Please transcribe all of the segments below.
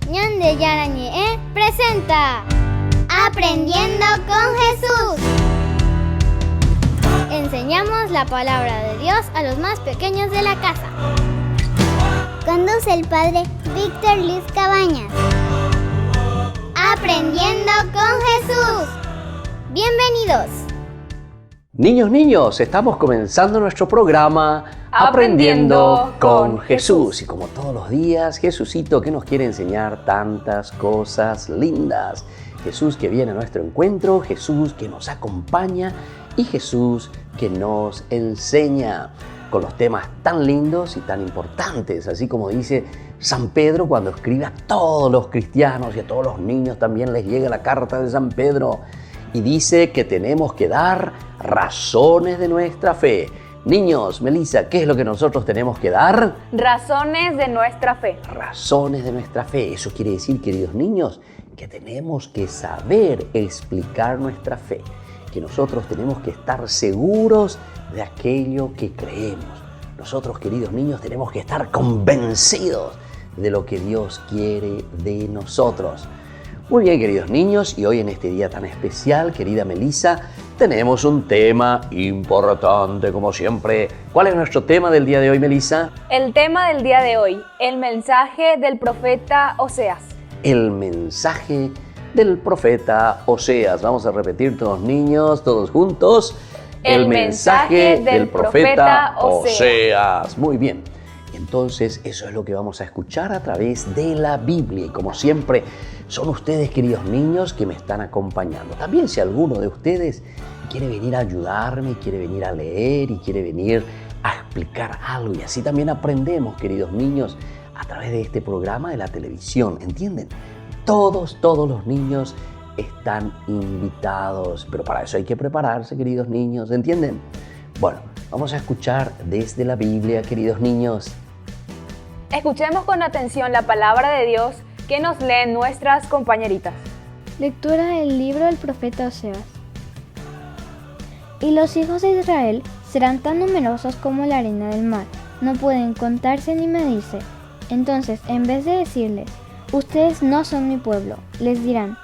Ñande Yarañe presenta Aprendiendo con Jesús. Enseñamos la palabra de Dios a los más pequeños de la casa. Conduce el padre Víctor Luis Cabañas. Aprendiendo con Jesús. Bienvenidos. Niños, estamos comenzando nuestro programa Aprendiendo con Jesús. Y como todos los días, Jesucito que nos quiere enseñar tantas cosas lindas. Jesús que viene a nuestro encuentro, Jesús que nos acompaña y Jesús que nos enseña con los temas tan lindos y tan importantes. Así como dice San Pedro cuando escribe a todos los cristianos y a todos los niños también les llega la carta de San Pedro. Y dice que tenemos que dar razones de nuestra fe. Niños, Melissa, ¿qué es lo que nosotros tenemos que dar? Razones de nuestra fe. Razones de nuestra fe. Eso quiere decir, queridos niños, que tenemos que saber explicar nuestra fe. Que nosotros tenemos que estar seguros de aquello que creemos. Nosotros, queridos niños, tenemos que estar convencidos de lo que Dios quiere de nosotros. Muy bien, queridos niños, y hoy en este día tan especial, querida Melissa, tenemos un tema importante, como siempre. ¿Cuál es nuestro tema del día de hoy, Melissa? El tema del día de hoy, el mensaje del profeta Oseas. El mensaje del profeta Oseas. Vamos a repetir todos, niños, todos juntos. El mensaje del profeta Oseas. Muy bien. Entonces, eso es lo que vamos a escuchar a través de la Biblia. Y como siempre, son ustedes, queridos niños, que me están acompañando. También si alguno de ustedes quiere venir a ayudarme, quiere venir a leer y quiere venir a explicar algo. Y así también aprendemos, queridos niños, a través de este programa de la televisión. ¿Entienden? Todos los niños están invitados. Pero para eso hay que prepararse, queridos niños. ¿Entienden? Bueno, vamos a escuchar desde la Biblia, queridos niños. Escuchemos con atención la palabra de Dios que nos leen nuestras compañeritas. Lectura del libro del profeta Oseas. Y los hijos de Israel serán tan numerosos como la arena del mar, no pueden contarse ni medirse. Entonces, en vez de decirles, ustedes no son mi pueblo, les dirán,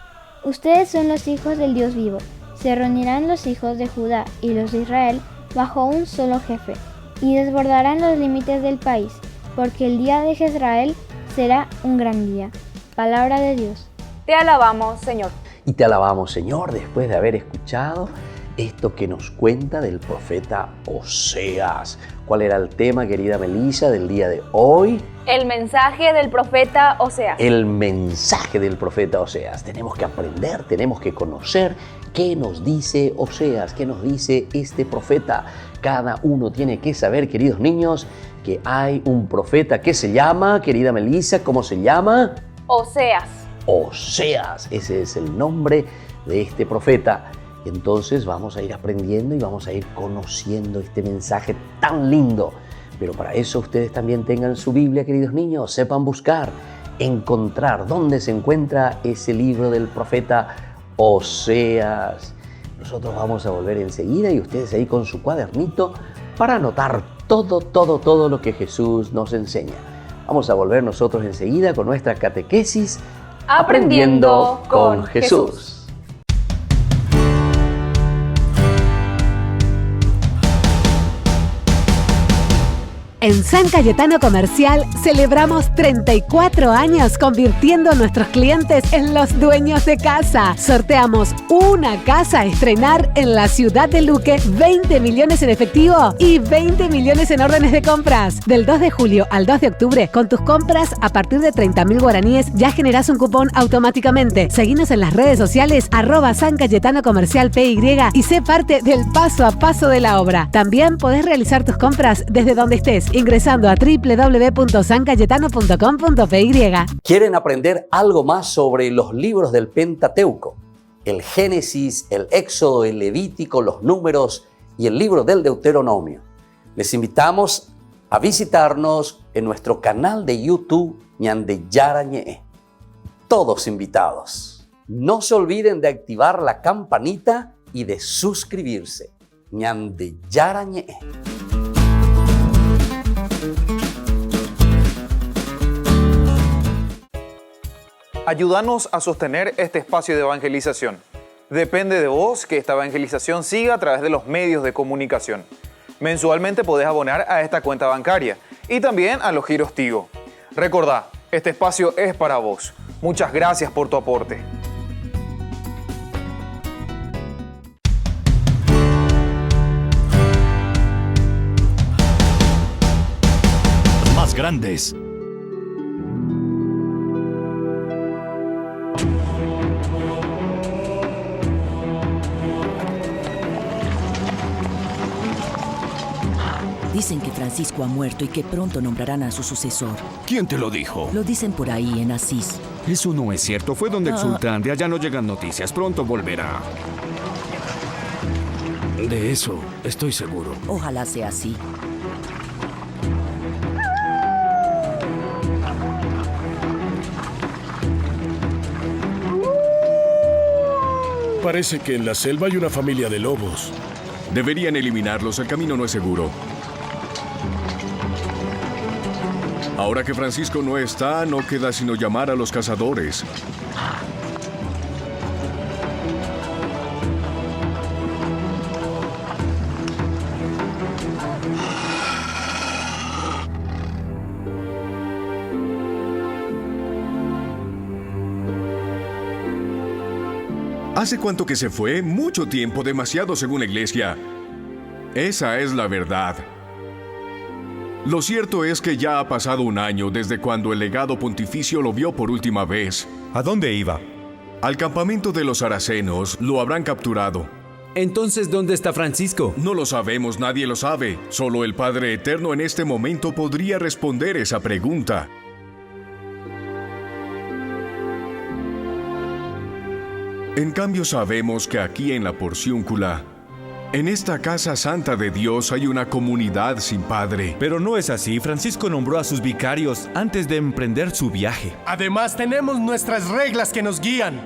ustedes son los hijos del Dios vivo. Se reunirán los hijos de Judá y los de Israel bajo un solo jefe, y desbordarán los límites del país, porque el día de Jezreel será un gran día. Palabra de Dios. Te alabamos, Señor. Y te alabamos, Señor, después de haber escuchado esto que nos cuenta del profeta Oseas. ¿Cuál era el tema, querida Melissa, del día de hoy? El mensaje del profeta Oseas. El mensaje del profeta Oseas. Tenemos que aprender, tenemos que conocer qué nos dice Oseas, qué nos dice este profeta. Cada uno tiene que saber, queridos niños, que hay un profeta que se llama, querida Melissa, ¿cómo se llama? Oseas. Oseas, ese es el nombre de este profeta. Entonces vamos a ir aprendiendo y vamos a ir conociendo este mensaje tan lindo. Pero para eso ustedes también tengan su Biblia, queridos niños, sepan buscar, encontrar dónde se encuentra ese libro del profeta Oseas. Nosotros vamos a volver enseguida y ustedes ahí con su cuadernito para anotar todo lo que Jesús nos enseña. Vamos a volver nosotros enseguida con nuestra catequesis Aprendiendo con Jesús. En San Cayetano Comercial celebramos 34 años convirtiendo a nuestros clientes en los dueños de casa. Sorteamos una casa a estrenar en la ciudad de Luque, 20 millones en efectivo y 20 millones en órdenes de compras. Del 2 de julio al 2 de octubre, con tus compras a partir de 30.000 guaraníes ya generás un cupón automáticamente. Seguinos en las redes sociales @San Cayetano Comercial PY y sé parte del paso a paso de la obra. También podés realizar tus compras desde donde estés, ingresando a www.sancayetano.com.py. ¿Quieren aprender algo más sobre los libros del Pentateuco? El Génesis, el Éxodo, el Levítico, los Números y el libro del Deuteronomio. Les invitamos a visitarnos en nuestro canal de YouTube Ñande Yarañe. Todos invitados. No se olviden de activar la campanita y de suscribirse. Ñande Yarañe. Ayúdanos a sostener este espacio de evangelización. Depende de vos que esta evangelización siga a través de los medios de comunicación. Mensualmente podés abonar a esta cuenta bancaria y también a los giros Tigo. Recordá, este espacio es para vos. Muchas gracias por tu aporte. Más grandes. Dicen que Francisco ha muerto y que pronto nombrarán a su sucesor. ¿Quién te lo dijo? Lo dicen por ahí en Asís. Eso no es cierto. Fue donde el sultán. De allá no llegan noticias. Pronto volverá. De eso estoy seguro. Ojalá sea así. Parece que en la selva hay una familia de lobos. Deberían eliminarlos. El camino no es seguro. Ahora que Francisco no está, no queda sino llamar a los cazadores. ¿Hace cuánto que se fue? Mucho tiempo, demasiado según la iglesia. Esa es la verdad. Lo cierto es que ya ha pasado un año desde cuando el legado pontificio lo vio por última vez. ¿A dónde iba? Al campamento de los saracenos. Lo habrán capturado. Entonces, ¿dónde está Francisco? No lo sabemos, nadie lo sabe. Solo el Padre Eterno en este momento podría responder esa pregunta. En cambio, sabemos que aquí en la Porciúncula, en esta casa santa de Dios, hay una comunidad sin padre. Pero no es así. Francisco nombró a sus vicarios antes de emprender su viaje. Además, tenemos nuestras reglas que nos guían.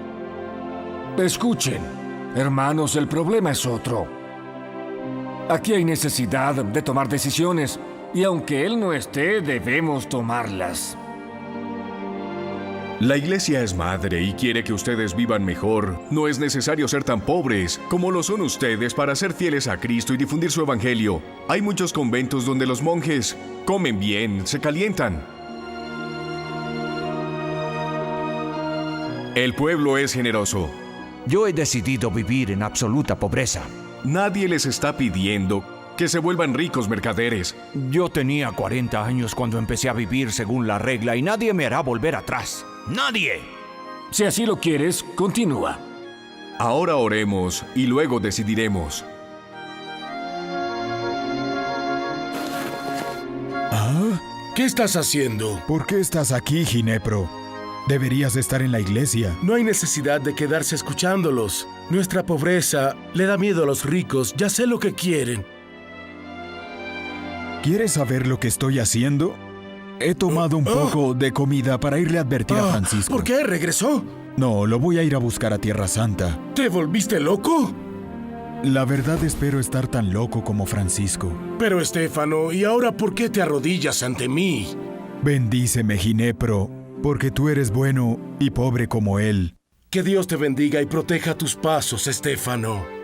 Escuchen, hermanos, el problema es otro. Aquí hay necesidad de tomar decisiones, y aunque él no esté, debemos tomarlas. La iglesia es madre y quiere que ustedes vivan mejor. No es necesario ser tan pobres como lo son ustedes para ser fieles a Cristo y difundir su evangelio. Hay muchos conventos donde los monjes comen bien, se calientan. El pueblo es generoso. Yo he decidido vivir en absoluta pobreza. Nadie les está pidiendo que se vuelvan ricos mercaderes. Yo tenía 40 años cuando empecé a vivir según la regla y nadie me hará volver atrás. ¡Nadie! Si así lo quieres, continúa. Ahora oremos y luego decidiremos. ¿Ah? ¿Qué estás haciendo? ¿Por qué estás aquí, Ginepro? Deberías estar en la iglesia. No hay necesidad de quedarse escuchándolos. Nuestra pobreza le da miedo a los ricos. Ya sé lo que quieren. ¿Quieres saber lo que estoy haciendo? He tomado un poco de comida para irle a advertir a Francisco. ¿Por qué? ¿Regresó? No, lo voy a ir a buscar a Tierra Santa. ¿Te volviste loco? La verdad, espero estar tan loco como Francisco. Pero, Estéfano, ¿y ahora por qué te arrodillas ante mí? Bendíceme, Ginepro, porque tú eres bueno y pobre como él. Que Dios te bendiga y proteja tus pasos, Estéfano.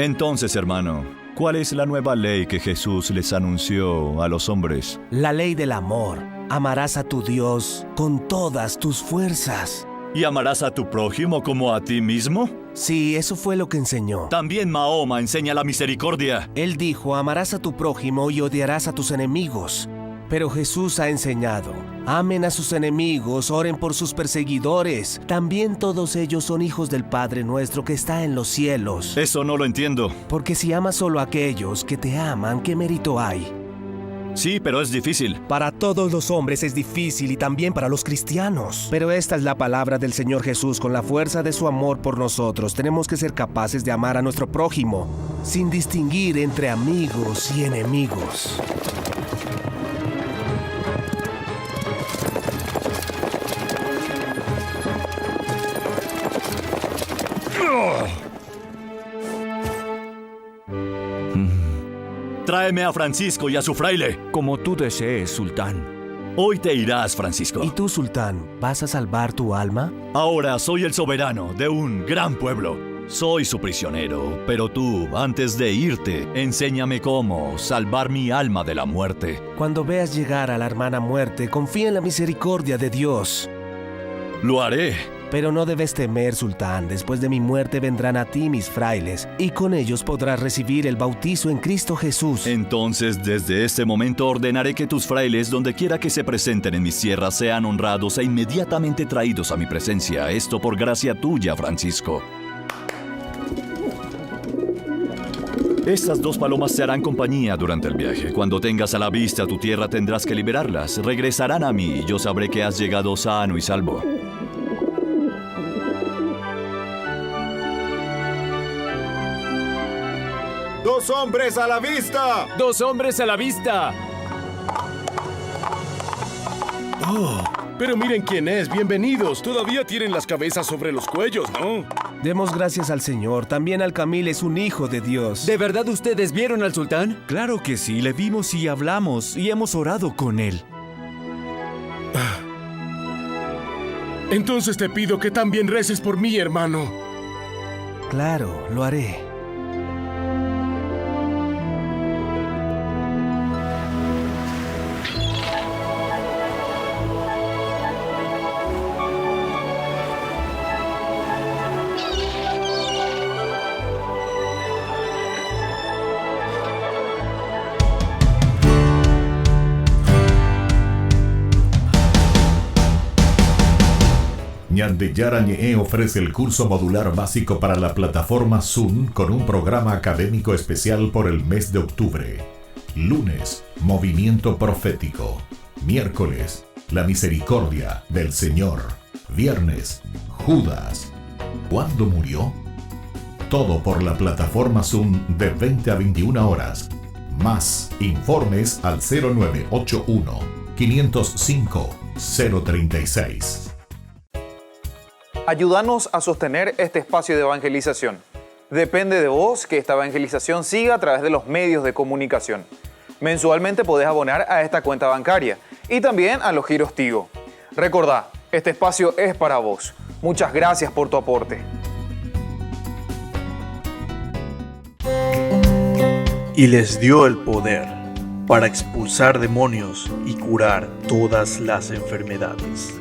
Entonces, hermano, ¿cuál es la nueva ley que Jesús les anunció a los hombres? La ley del amor. Amarás a tu Dios con todas tus fuerzas. ¿Y amarás a tu prójimo como a ti mismo? Sí, eso fue lo que enseñó. También Mahoma enseña la misericordia. Él dijo, amarás a tu prójimo y odiarás a tus enemigos. Pero Jesús ha enseñado: amen a sus enemigos, oren por sus perseguidores. También todos ellos son hijos del Padre nuestro que está en los cielos. Eso no lo entiendo. Porque si amas solo a aquellos que te aman, ¿qué mérito hay? Sí, pero es difícil. Para todos los hombres es difícil y también para los cristianos. Pero esta es la palabra del Señor Jesús. Con la fuerza de su amor por nosotros, tenemos que ser capaces de amar a nuestro prójimo, sin distinguir entre amigos y enemigos. Tráeme a Francisco y a su fraile. Como tú desees, sultán. Hoy te irás, Francisco. ¿Y tú, sultán, vas a salvar tu alma? Ahora soy el soberano de un gran pueblo. Soy su prisionero, pero tú, antes de irte, enséñame cómo salvar mi alma de la muerte. Cuando veas llegar a la hermana muerte, confía en la misericordia de Dios. Lo haré. Pero no debes temer, sultán. Después de mi muerte vendrán a ti mis frailes, y con ellos podrás recibir el bautizo en Cristo Jesús. Entonces, desde este momento ordenaré que tus frailes, donde quiera que se presenten en mis tierras, sean honrados e inmediatamente traídos a mi presencia. Esto por gracia tuya, Francisco. Estas 2 palomas te harán compañía durante el viaje. Cuando tengas a la vista tu tierra, tendrás que liberarlas. Regresarán a mí y yo sabré que has llegado sano y salvo. ¡2 hombres a la vista! ¡2 hombres a la vista! Oh, pero miren quién es. Bienvenidos. Todavía tienen las cabezas sobre los cuellos, ¿no? Demos gracias al Señor. También Al-Kamil es un hijo de Dios. ¿De verdad ustedes vieron al sultán? Claro que sí. Le vimos y hablamos y hemos orado con él. Entonces te pido que también reces por mí, hermano. Claro, lo haré. Ñandeyara Ñe'e ofrece el curso modular básico para la plataforma Zoom con un programa académico especial por el mes de octubre. Lunes, Movimiento Profético. Miércoles, La Misericordia del Señor. Viernes, Judas. ¿Cuándo murió? Todo por la plataforma Zoom de 20 a 21 horas. Más informes al 0981 505 036. Ayúdanos a sostener este espacio de evangelización. Depende de vos que esta evangelización siga a través de los medios de comunicación. Mensualmente podés abonar a esta cuenta bancaria y también a los giros Tigo. Recordá, este espacio es para vos. Muchas gracias por tu aporte. Y les dio el poder para expulsar demonios y curar todas las enfermedades.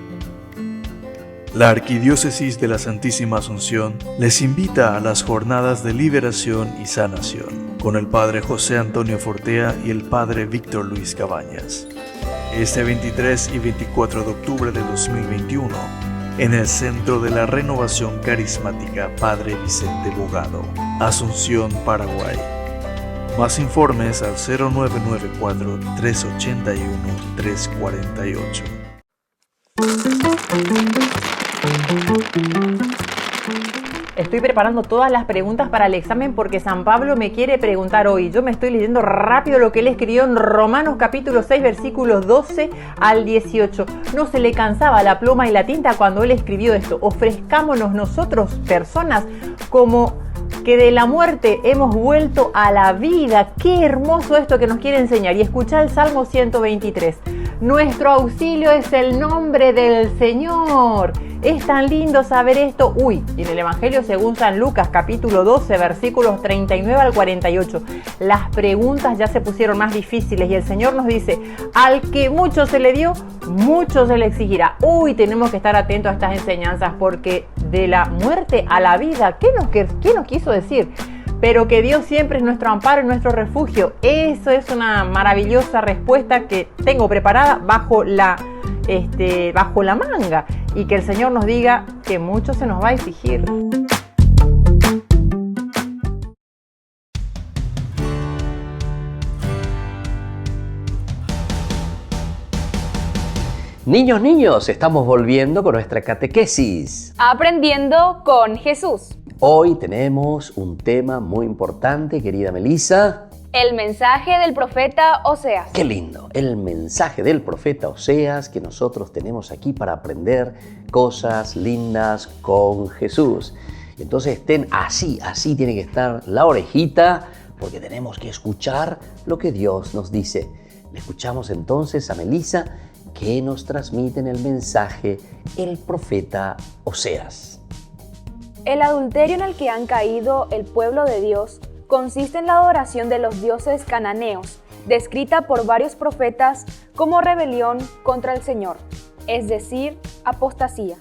La Arquidiócesis de la Santísima Asunción les invita a las jornadas de liberación y sanación con el Padre José Antonio Fortea y el Padre Víctor Luis Cabañas. Este 23 y 24 de octubre de 2021 en el Centro de la Renovación Carismática Padre Vicente Bogado, Asunción, Paraguay. Más informes al 0994-381-348. Estoy preparando todas las preguntas para el examen porque San Pablo me quiere preguntar hoy. Yo me estoy leyendo rápido lo que él escribió en Romanos capítulo 6 versículos 12 al 18. No se le cansaba la pluma y la tinta cuando él escribió esto. Ofrezcámonos nosotros, personas, como que de la muerte hemos vuelto a la vida. Qué hermoso esto que nos quiere enseñar. Y escucha el Salmo 123. Nuestro auxilio es el nombre del Señor. Es tan lindo saber esto. Y en el Evangelio según San Lucas, capítulo 12, versículos 39 al 48. Las preguntas ya se pusieron más difíciles y el Señor nos dice, al que mucho se le dio, mucho se le exigirá. Tenemos que estar atentos a estas enseñanzas porque de la muerte a la vida, ¿qué nos quiso decir? pero que Dios siempre es nuestro amparo y nuestro refugio. Eso es una maravillosa respuesta que tengo preparada bajo la manga, y que el Señor nos diga que mucho se nos va a exigir. Niños, estamos volviendo con nuestra catequesis. Aprendiendo con Jesús. Hoy tenemos un tema muy importante, querida Melissa. El mensaje del profeta Oseas. Qué lindo, el mensaje del profeta Oseas que nosotros tenemos aquí para aprender cosas lindas con Jesús. Entonces estén así tiene que estar la orejita, porque tenemos que escuchar lo que Dios nos dice. Le escuchamos entonces a Melissa, que nos transmite en el mensaje el profeta Oseas. El adulterio en el que han caído el pueblo de Dios consiste en la adoración de los dioses cananeos, descrita por varios profetas como rebelión contra el Señor, es decir, apostasía.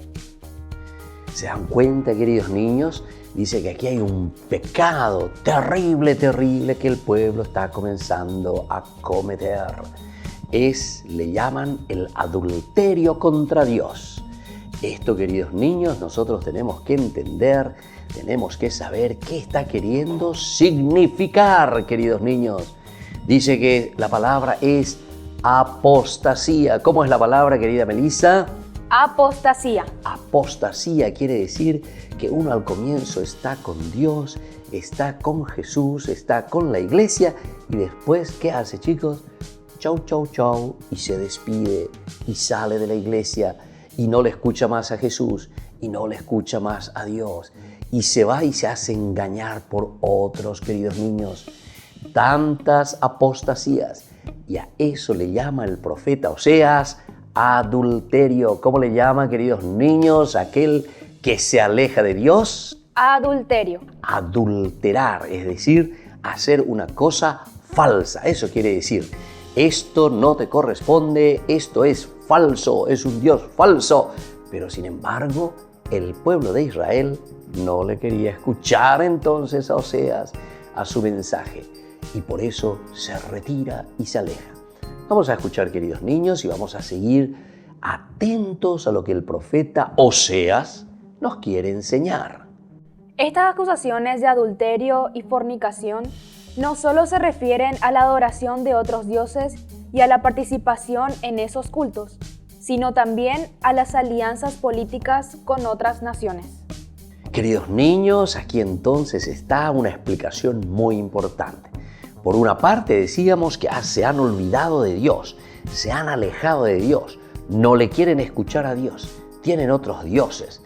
¿Se dan cuenta, queridos niños? Dice que aquí hay un pecado terrible que el pueblo está comenzando a cometer. Le llaman el adulterio contra Dios. Esto, queridos niños, nosotros tenemos que entender, tenemos que saber qué está queriendo significar, queridos niños. Dice que la palabra es apostasía. ¿Cómo es la palabra, querida Melissa? Apostasía. Apostasía quiere decir que uno al comienzo está con Dios, está con Jesús, está con la iglesia, y después, ¿qué hace, chicos? Chau, y se despide y sale de la iglesia y no le escucha más a Jesús y no le escucha más a Dios y se va y se hace engañar por otros, queridos niños. Tantas apostasías, y a eso le llama el profeta Oseas adulterio. ¿Cómo le llama, queridos niños, aquel que se aleja de Dios? Adulterio. Adulterar, es decir, hacer una cosa falsa. Eso quiere decir: esto no te corresponde, esto es falso, es un Dios falso. Pero sin embargo, el pueblo de Israel no le quería escuchar entonces a Oseas, a su mensaje, y por eso se retira y se aleja. Vamos a escuchar, queridos niños, y vamos a seguir atentos a lo que el profeta Oseas nos quiere enseñar. Estas acusaciones de adulterio y fornicación no solo se refieren a la adoración de otros dioses y a la participación en esos cultos, sino también a las alianzas políticas con otras naciones. Queridos niños, aquí entonces está una explicación muy importante. Por una parte decíamos que se han olvidado de Dios, se han alejado de Dios, no le quieren escuchar a Dios, tienen otros dioses.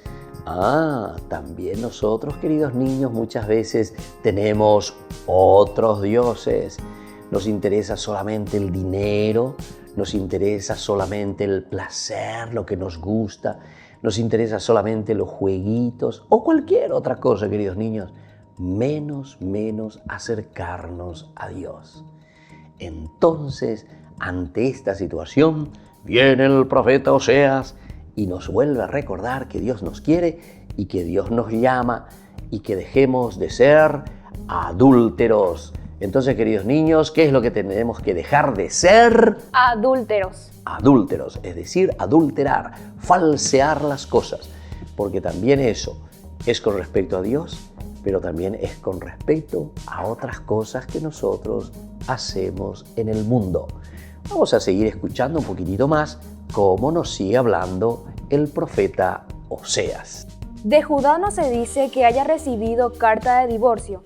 También nosotros, queridos niños, muchas veces tenemos otros dioses. Nos interesa solamente el dinero, nos interesa solamente el placer, lo que nos gusta, nos interesa solamente los jueguitos o cualquier otra cosa, queridos niños, menos acercarnos a Dios. Entonces, ante esta situación, viene el profeta Oseas y nos vuelve a recordar que Dios nos quiere y que Dios nos llama y que dejemos de ser adúlteros. Entonces, queridos niños, ¿qué es lo que tenemos que dejar de ser? Adúlteros. Adúlteros, es decir, adulterar, falsear las cosas. Porque también eso es con respecto a Dios, pero también es con respecto a otras cosas que nosotros hacemos en el mundo. Vamos a seguir escuchando un poquitito más cómo nos sigue hablando el profeta Oseas. De Judá no se dice que haya recibido carta de divorcio,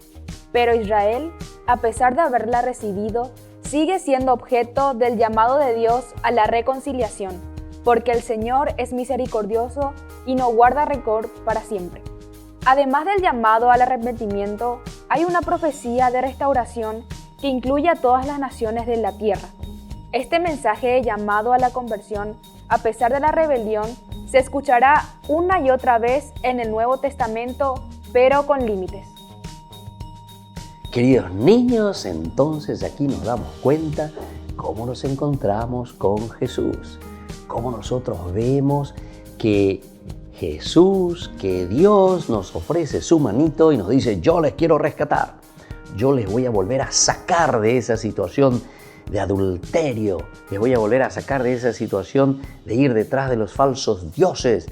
pero Israel, a pesar de haberla recibido, sigue siendo objeto del llamado de Dios a la reconciliación, porque el Señor es misericordioso y no guarda rencor para siempre. Además del llamado al arrepentimiento, hay una profecía de restauración que incluye a todas las naciones de la tierra. Este mensaje de llamado a la conversión, a pesar de la rebelión, se escuchará una y otra vez en el Nuevo Testamento, pero con límites. Queridos niños, entonces aquí nos damos cuenta cómo nos encontramos con Jesús, cómo nosotros vemos que Jesús, que Dios nos ofrece su manito y nos dice: yo les quiero rescatar. yo les voy a volver a sacar de esa situación de adulterio, les voy a volver a sacar de esa situación de ir detrás de los falsos dioses.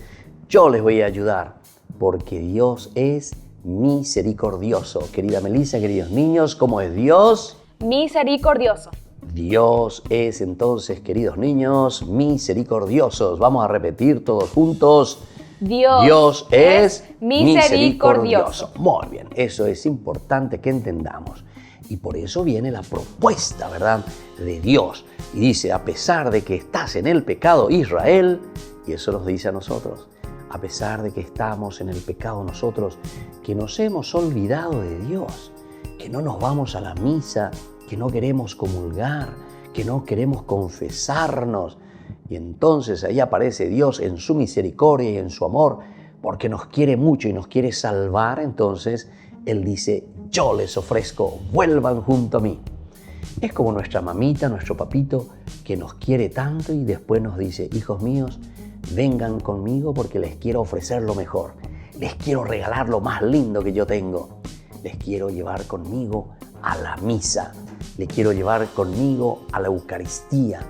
Yo les voy a ayudar, porque Dios es misericordioso. Querida Melissa, queridos niños, ¿cómo es Dios? Misericordioso. Dios es entonces, queridos niños, misericordiosos. Vamos a repetir todos juntos. Dios es misericordioso. Muy bien, eso es importante que entendamos. Y por eso viene la propuesta, ¿verdad?, de Dios. Y dice, a pesar de que estás en el pecado, Israel, y eso nos dice a nosotros, a pesar de que estamos en el pecado nosotros, que nos hemos olvidado de Dios, que no nos vamos a la misa, que no queremos comulgar, que no queremos confesarnos. Y entonces ahí aparece Dios en su misericordia y en su amor, porque nos quiere mucho y nos quiere salvar. Entonces Él dice, yo les ofrezco, vuelvan junto a mí. Es como nuestra mamita, nuestro papito, que nos quiere tanto y después nos dice, hijos míos, vengan conmigo porque les quiero ofrecer lo mejor. Les quiero regalar lo más lindo que yo tengo. Les quiero llevar conmigo a la misa. Les quiero llevar conmigo a la Eucaristía.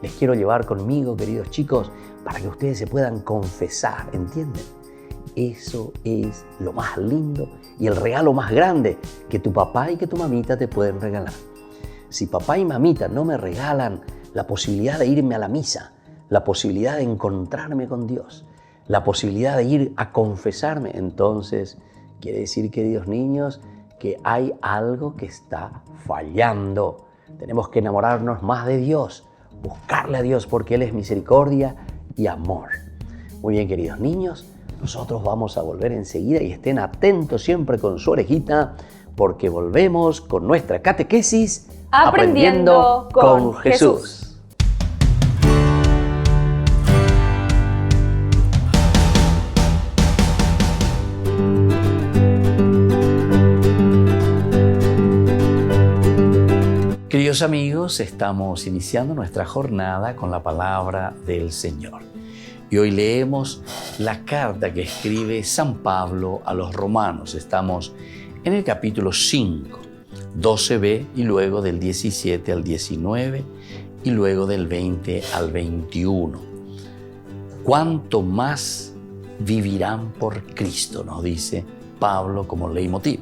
Les quiero llevar conmigo, queridos chicos, para que ustedes se puedan confesar, ¿entienden? Eso es lo más lindo y el regalo más grande que tu papá y que tu mamita te pueden regalar. Si papá y mamita no me regalan la posibilidad de irme a la misa, la posibilidad de encontrarme con Dios, la posibilidad de ir a confesarme, entonces quiere decir, queridos niños, que hay algo que está fallando. Tenemos que enamorarnos más de Dios, buscarle a Dios porque Él es misericordia y amor. Muy bien, queridos niños, nosotros vamos a volver enseguida y estén atentos siempre con su orejita porque volvemos con nuestra catequesis Aprendiendo con Jesús. Queridos amigos, estamos iniciando nuestra jornada con la palabra del Señor. Y hoy leemos la carta que escribe San Pablo a los romanos. Estamos en el capítulo 5, 12b y luego del 17 al 19 y luego del 20 al 21. ¿Cuánto más vivirán por Cristo?, nos dice Pablo como leitmotiv.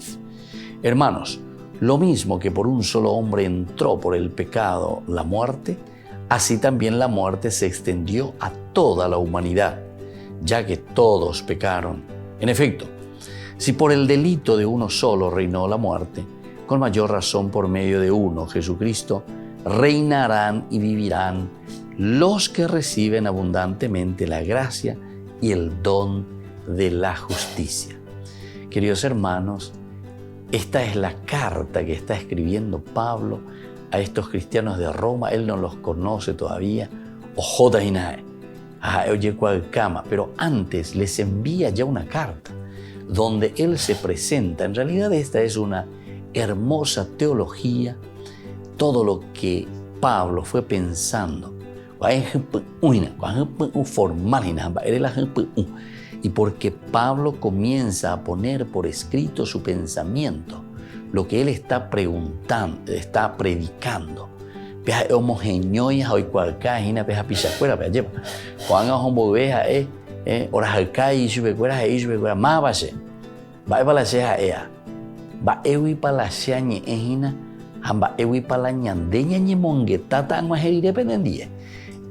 Hermanos, lo mismo que por un solo hombre entró por el pecado la muerte, así también la muerte se extendió a toda la humanidad, ya que todos pecaron. En efecto, si por el delito de uno solo reinó la muerte, con mayor razón por medio de uno, Jesucristo, reinarán y vivirán los que reciben abundantemente la gracia y el don de la justicia. Queridos hermanos, esta es la carta que está escribiendo Pablo a estos cristianos de Roma. Él no los conoce todavía. Pero antes les envía ya una carta donde él se presenta. En realidad esta es una hermosa teología, todo lo que Pablo fue pensando. Y porque Pablo comienza a poner por escrito su pensamiento, lo que él está preguntando, está predicando.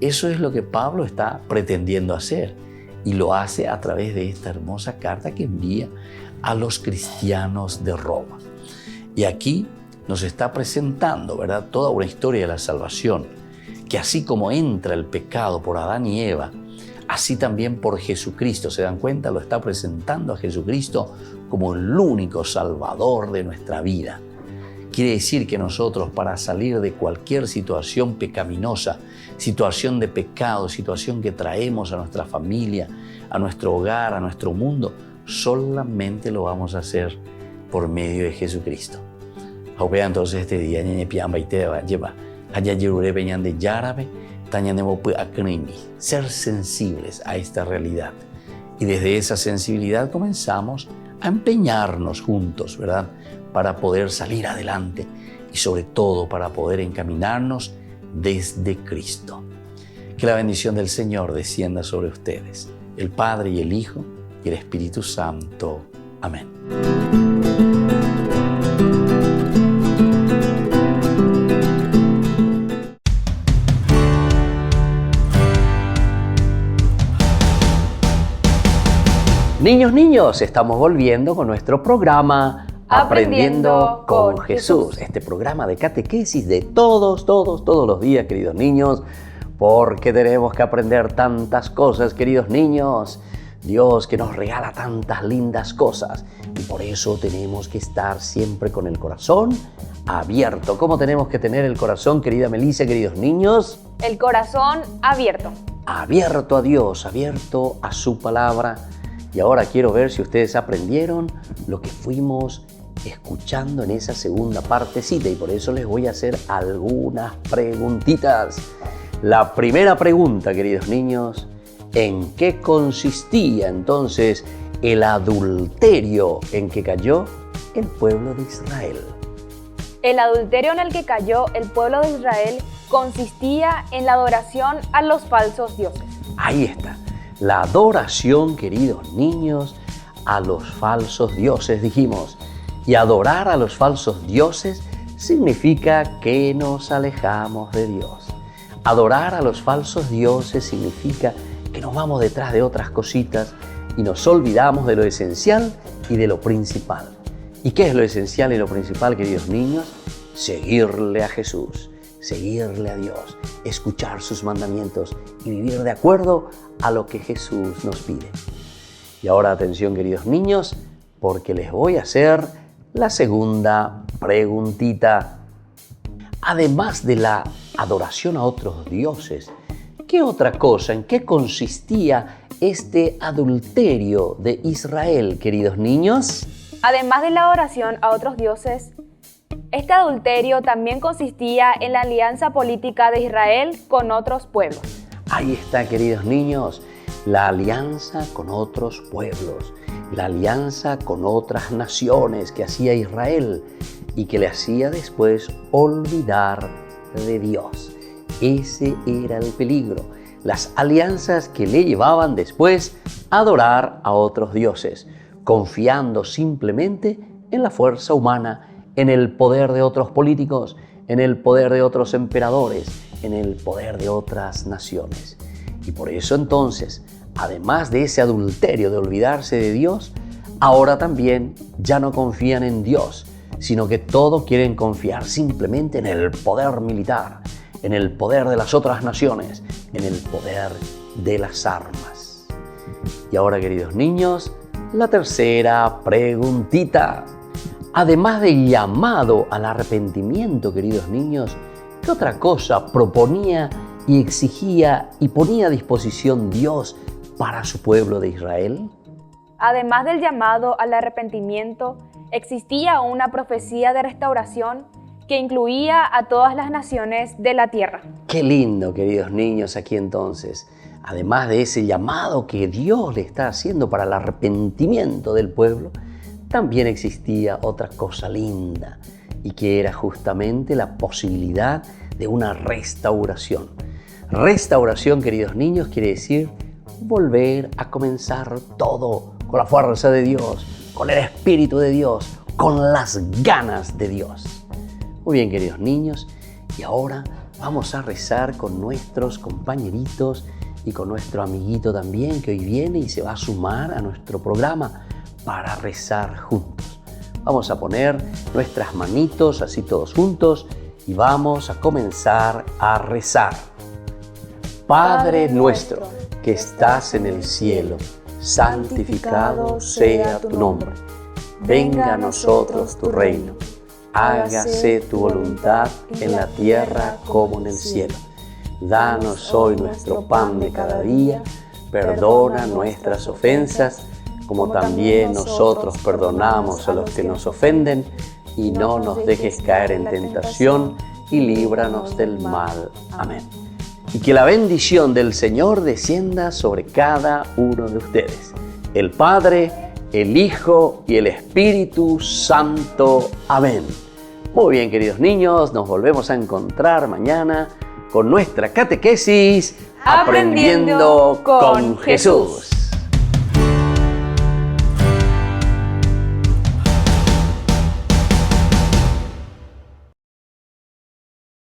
Eso es lo que Pablo está pretendiendo hacer y lo hace a través de esta hermosa carta que envía a los cristianos de Roma. Y aquí nos está presentando, ¿verdad?, toda una historia de la salvación, que así como entra el pecado por Adán y Eva, así también por Jesucristo. ¿Se dan cuenta? Lo está presentando a Jesucristo como el único salvador de nuestra vida. Quiere decir que nosotros, para salir de cualquier situación pecaminosa, situación de pecado, situación que traemos a nuestra familia, a nuestro hogar, a nuestro mundo, solamente lo vamos a hacer por medio de Jesucristo. Entonces este día, ser sensibles a esta realidad. Y desde esa sensibilidad comenzamos a empeñarnos juntos, ¿verdad? Para poder salir adelante y sobre todo para poder encaminarnos desde Cristo. Que la bendición del Señor descienda sobre ustedes, el Padre y el Hijo y el Espíritu Santo. Amén. Niños, estamos volviendo con nuestro programa Aprendiendo con Jesús. Este programa de catequesis de todos los días, queridos niños, porque tenemos que aprender tantas cosas, queridos niños. Dios que nos regala tantas lindas cosas y por eso tenemos que estar siempre con el corazón abierto. ¿Cómo tenemos que tener el corazón, querida Melissa, queridos niños? El corazón abierto. Abierto a Dios, abierto a su palabra. Y ahora quiero ver si ustedes aprendieron lo que fuimos escuchando en esa segunda partecita y por eso les voy a hacer algunas preguntitas. La primera pregunta, queridos niños, ¿en qué consistía entonces el adulterio en que cayó el pueblo de Israel? El adulterio en el que cayó el pueblo de Israel consistía en la adoración a los falsos dioses. Ahí está. La adoración, queridos niños, a los falsos dioses, dijimos. Y adorar a los falsos dioses significa que nos alejamos de Dios. Adorar a los falsos dioses significa que nos vamos detrás de otras cositas y nos olvidamos de lo esencial y de lo principal. ¿Y qué es lo esencial y lo principal, queridos niños? Seguirle a Jesús. Seguirle a Dios, escuchar sus mandamientos y vivir de acuerdo a lo que Jesús nos pide. Y ahora atención, queridos niños, porque les voy a hacer la segunda preguntita. Además de la adoración a otros dioses, ¿qué otra cosa, en qué consistía este adulterio de Israel, queridos niños? Además de la adoración a otros dioses, este adulterio también consistía en la alianza política de Israel con otros pueblos. Ahí está, queridos niños, la alianza con otros pueblos, la alianza con otras naciones que hacía Israel y que le hacía después olvidar de Dios. Ese era el peligro, las alianzas que le llevaban después a adorar a otros dioses, confiando simplemente en la fuerza humana, en el poder de otros políticos, en el poder de otros emperadores, en el poder de otras naciones. Y por eso entonces, además de ese adulterio de olvidarse de Dios, ahora también ya no confían en Dios, sino que todos quieren confiar simplemente en el poder militar, en el poder de las otras naciones, en el poder de las armas. Y ahora, queridos niños, la tercera preguntita. Además del llamado al arrepentimiento, queridos niños, ¿qué otra cosa proponía y exigía y ponía a disposición Dios para su pueblo de Israel? Además del llamado al arrepentimiento, existía una profecía de restauración que incluía a todas las naciones de la tierra. Qué lindo, queridos niños, aquí entonces. Además de ese llamado que Dios le está haciendo para el arrepentimiento del pueblo, también existía otra cosa linda y que era justamente la posibilidad de una restauración. Restauración, queridos niños, quiere decir volver a comenzar todo con la fuerza de Dios, con el Espíritu de Dios, con las ganas de Dios. Muy bien, queridos niños, y ahora vamos a rezar con nuestros compañeritos y con nuestro amiguito también que hoy viene y se va a sumar a nuestro programa para rezar juntos. Vamos a poner nuestras manitos así todos juntos y vamos a comenzar a rezar. Padre nuestro que estás en el cielo, santificado sea tu nombre. Venga a nosotros tu reino. Hágase tu voluntad en la tierra como en el cielo. Danos hoy nuestro pan de cada día. Perdona nuestras ofensas, como también nosotros perdonamos a los que nos ofenden, y no nos dejes caer en tentación, y líbranos del mal. Amén. Y que la bendición del Señor descienda sobre cada uno de ustedes, el Padre, el Hijo y el Espíritu Santo. Amén. Muy bien, queridos niños, nos volvemos a encontrar mañana con nuestra catequesis Aprendiendo con Jesús.